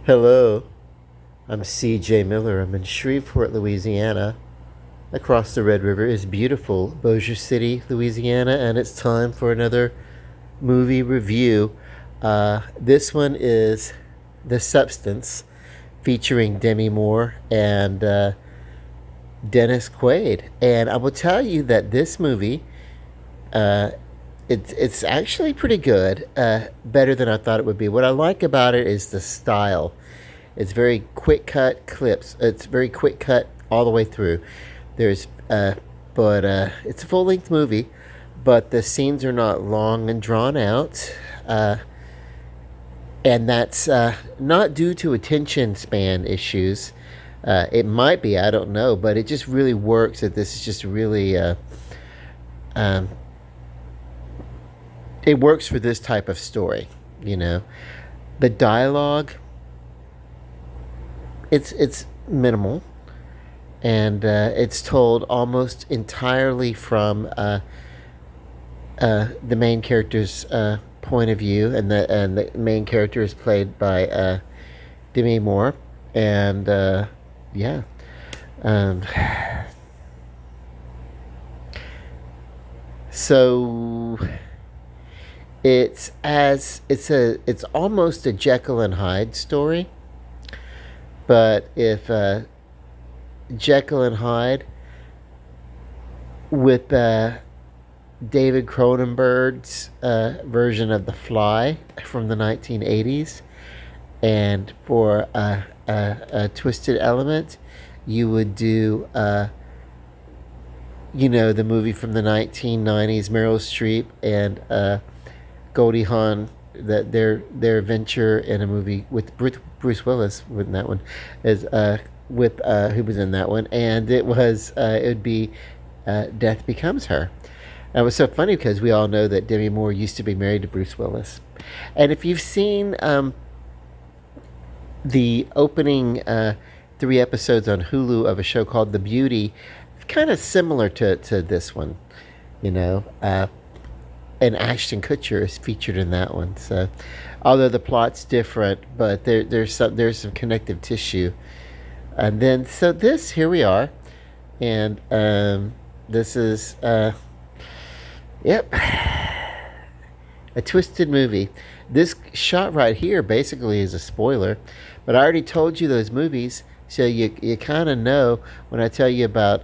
Hello, I'm CJ Miller. I'm in Shreveport, Louisiana. Across the Red River is beautiful Bossier City, Louisiana, and it's time for another movie review. This one is The Substance, featuring Demi Moore and Dennis Quaid. And I will tell you that this movie, uh, it's actually pretty good, better than I thought it would be. What I like about it is the style. It's very quick cut clips. It's very quick cut all the way through. There's, but it's a full length movie, but the scenes are not long and drawn out, and that's not due to attention span issues. It might be, I don't know, but it just really works. That this is just really, um, it works for this type of story. You know, the dialogue, it's minimal, and it's told almost entirely from the main character's point of view, and the main character is played by Demi Moore, and yeah, um, so it's almost a Jekyll and Hyde story, but if Jekyll and Hyde with David Cronenberg's version of The Fly from the 1980s, and for a twisted element, you would do, the movie from the 1990s, Meryl Streep and Goldie Hawn, that their venture in a movie with Bruce Willis in that one, is with who was in that one, and it would be Death Becomes Her. And it was so funny because we all know that Demi Moore used to be married to Bruce Willis, and if you've seen the opening three episodes on Hulu of a show called The Beauty, kind of similar to this one, you know. And Ashton Kutcher is featured in that one. So, although the plot's different, but there's some connective tissue. And then so this here we are, and this is yep, a twisted movie. This shot right here basically is a spoiler, but I already told you those movies, so you kind of know when I tell you about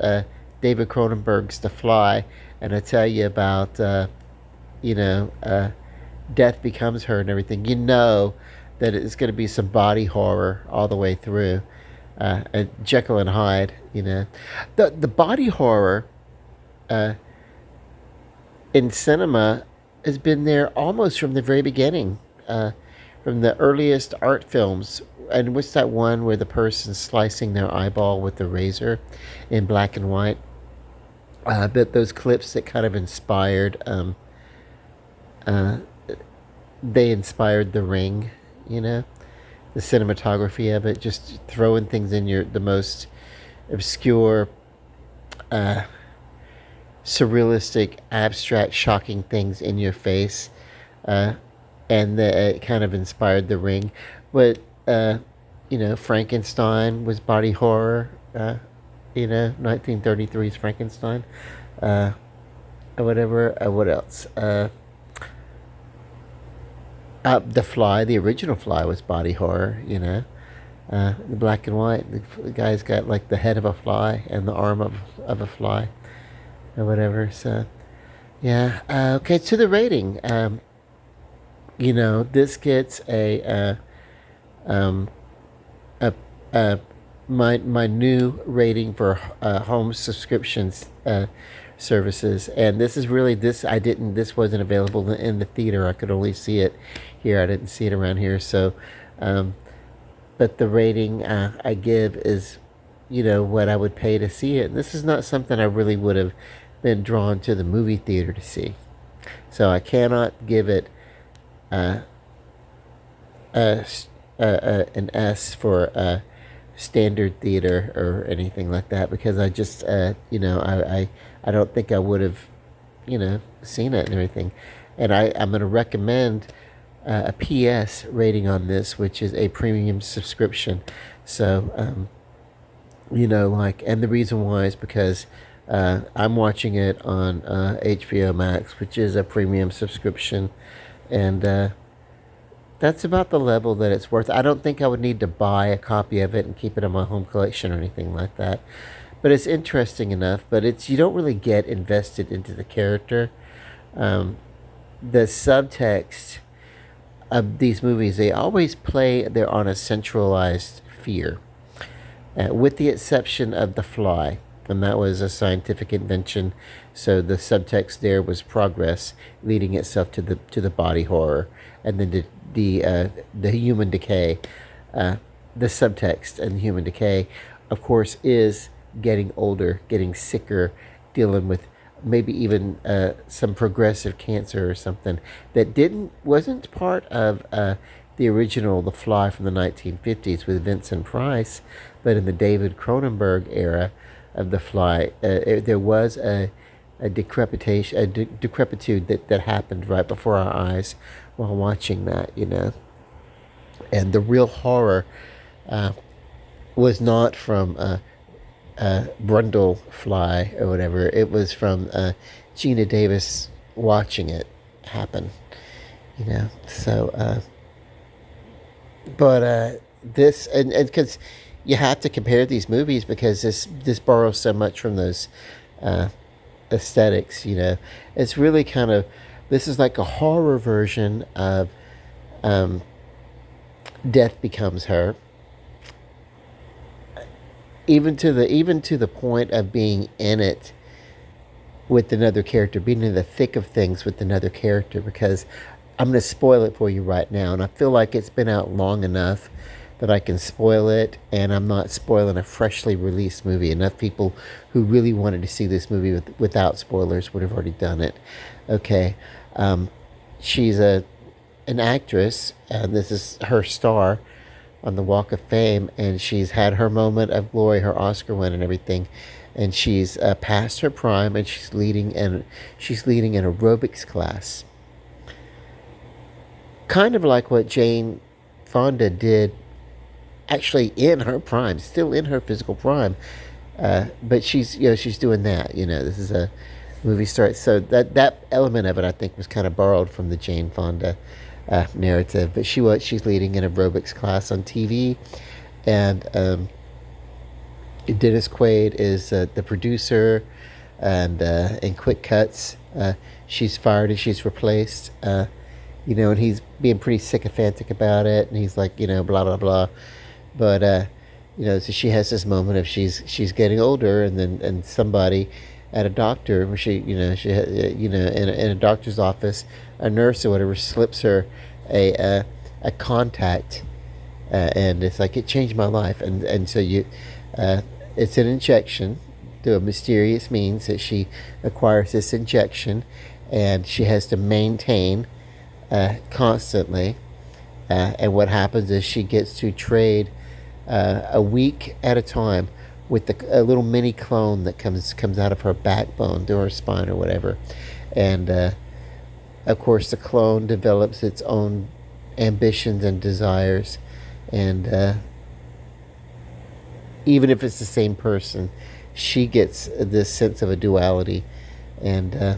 David Cronenberg's The Fly, and I tell you about you know, Death Becomes Her and everything. You know that it's going to be some body horror all the way through. And Jekyll and Hyde, you know, the body horror in cinema has been there almost from the very beginning, from the earliest art films. And what's that one where the person's slicing their eyeball with the razor in black and white? That those clips that kind of inspired, uh, they inspired The Ring, you know, the cinematography of it, just throwing things in the most obscure, uh, surrealistic, abstract, shocking things in your face, uh, and it kind of inspired The Ring. But Frankenstein was body horror. 1933's Frankenstein, uh, or whatever. What else? The Fly, the original Fly, was body horror. The black and white. The guy's got like the head of a fly and the arm of a fly, or whatever. So, yeah. Okay, to the rating. This gets um, a, a my new rating for home subscriptions services, and this is really this wasn't available in the theater. I could only see it here. I didn't see it around here. So, um, but the rating I give is, what I would pay to see it. And this is not something I really would have been drawn to the movie theater to see. So I cannot give it uh, a, an S for standard theater or anything like that, because I just I don't think I would have seen it and everything. And I'm going to recommend a PS rating on this, which is a premium subscription. So, like, and the reason why is because I'm watching it on HBO Max, which is a premium subscription, and that's about the level that it's worth. I don't think I would need to buy a copy of it and keep it in my home collection or anything like that. But it's interesting enough. But it's you don't really get invested into the character. Um, the subtext of these movies, they always play they're on a centralized fear, with the exception of The Fly, and that was a scientific invention. So the subtext there was progress leading itself to the body horror, and then the human decay. Uh, the subtext and human decay, of course, is getting older, getting sicker, dealing with maybe even some progressive cancer or something that didn't wasn't part of the original The Fly from the 1950s with Vincent Price, but in the David Cronenberg era of The Fly, there was a decrepitation, decrepitude that happened right before our eyes while watching that. And the real horror uh, was not from Brundle Fly or whatever. It was from Gina Davis watching it happen. So, but this and because you have to compare these movies because this borrows so much from those uh, aesthetics. It's really kind of this is like a horror version of um, Death Becomes Her, even to the point of being in it with another character, being in the thick of things with another character. Because I'm going to spoil it for you right now, and I feel like it's been out long enough that I can spoil it, and I'm not spoiling a freshly released movie. Enough people who really wanted to see this movie without spoilers would have already done it. Okay, she's an actress, and this is her star on the Walk of Fame, and she's had her moment of glory, her Oscar win, and everything. And she's past her prime, and she's leading an aerobics class, kind of like what Jane Fonda did, actually in her prime, still in her physical prime. But she's doing that. This is a movie star, so that element of it I think was kind of borrowed from the Jane Fonda narrative. But she's leading an aerobics class on TV, and Dennis Quaid is the producer, and in Quick Cuts, she's fired and she's replaced. And he's being pretty sycophantic about it, and he's like, blah blah blah. But so she has this moment of she's getting older, and somebody at a doctor, where in a doctor's office, a nurse or whatever slips her a contact, and it's like it changed my life, and so it's an injection through a mysterious means that she acquires this injection, and she has to maintain constantly. And what happens is she gets to trade a week at a time with a little mini clone that comes out of her backbone through her spine or whatever. And of course, the clone develops its own ambitions and desires, and even if it's the same person, she gets this sense of a duality, and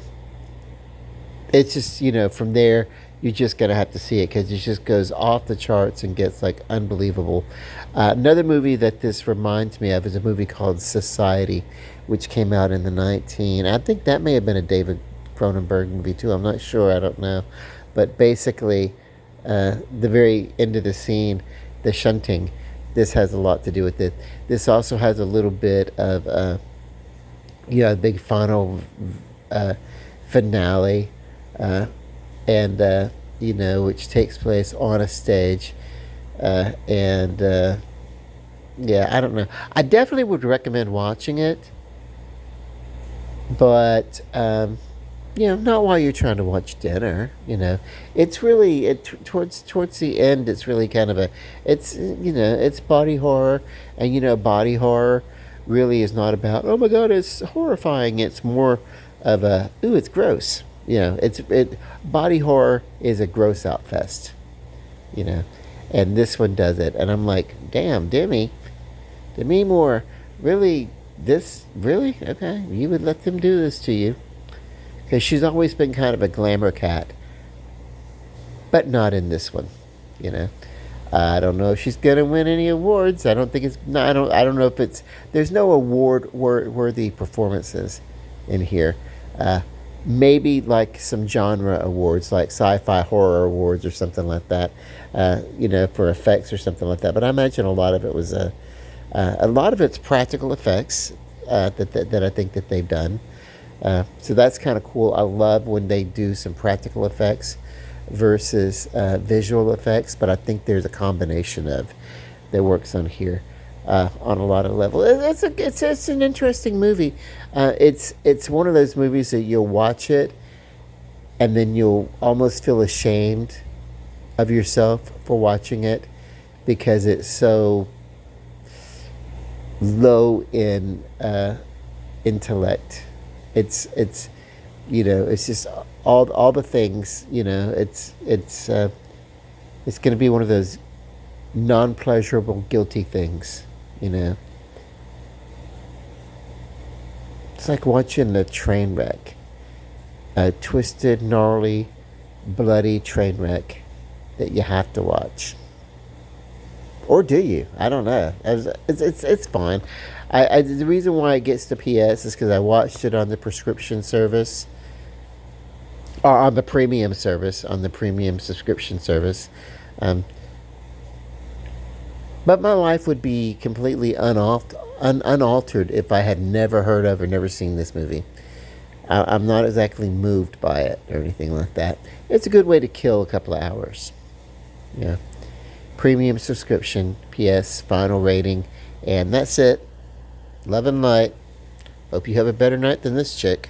it's just from there you're just gonna have to see it because it just goes off the charts and gets like unbelievable. Another movie that this reminds me of is a movie called Society, which came out in the 19. I think that may have been a David Cronenberg movie too. I'm not sure. I don't know, but basically, the very end of the scene, the shunting. This has a lot to do with it. This also has a little bit of a big final finale. And which takes place on a stage, and yeah, I don't know. I definitely would recommend watching it, but not while you're trying to watch dinner. It's really towards the end. It's really kind of it's body horror, and body horror really is not about, oh my god, it's horrifying. It's more of a, ooh, it's gross. You know, body horror is a gross out fest. You know, and this one does it, and I'm like, damn, Demi Moore, really, this really okay? You would let them do this to you? Because she's always been kind of a glamour cat, but not in this one. You know, I don't know if she's gonna win any awards. I don't think it's. No, I don't. I don't know if it's. There's no award worthy performances in here. Uh, Maybe like some genre awards, like sci-fi horror awards or something like that. You know, for effects or something like that. But I imagine a lot of it was a lot of it's practical effects that I think that they've done. So that's kind of cool. I love when they do some practical effects versus visual effects, but I think there's a combination of that works on here on a lot of levels. It's an interesting movie. It's one of those movies that you'll watch it and then you'll almost feel ashamed of yourself for watching it because it's so low in intellect. It's you know, it's just all the things, you know. It's going to be one of those non-pleasurable guilty things, you know. It's like watching a train wreck, a twisted, gnarly, bloody train wreck that you have to watch. Or do you? I don't know. It's fine. The reason why it gets to PS is because I watched it on the prescription service, or on the premium service, on the premium subscription service. Um, but my life would be completely unaltered if I had never heard of or never seen this movie. I'm not exactly moved by it or anything like that. It's a good way to kill a couple of hours. Yeah. Premium subscription, PS, final rating, and that's it. Love and light. Hope you have a better night than this chick.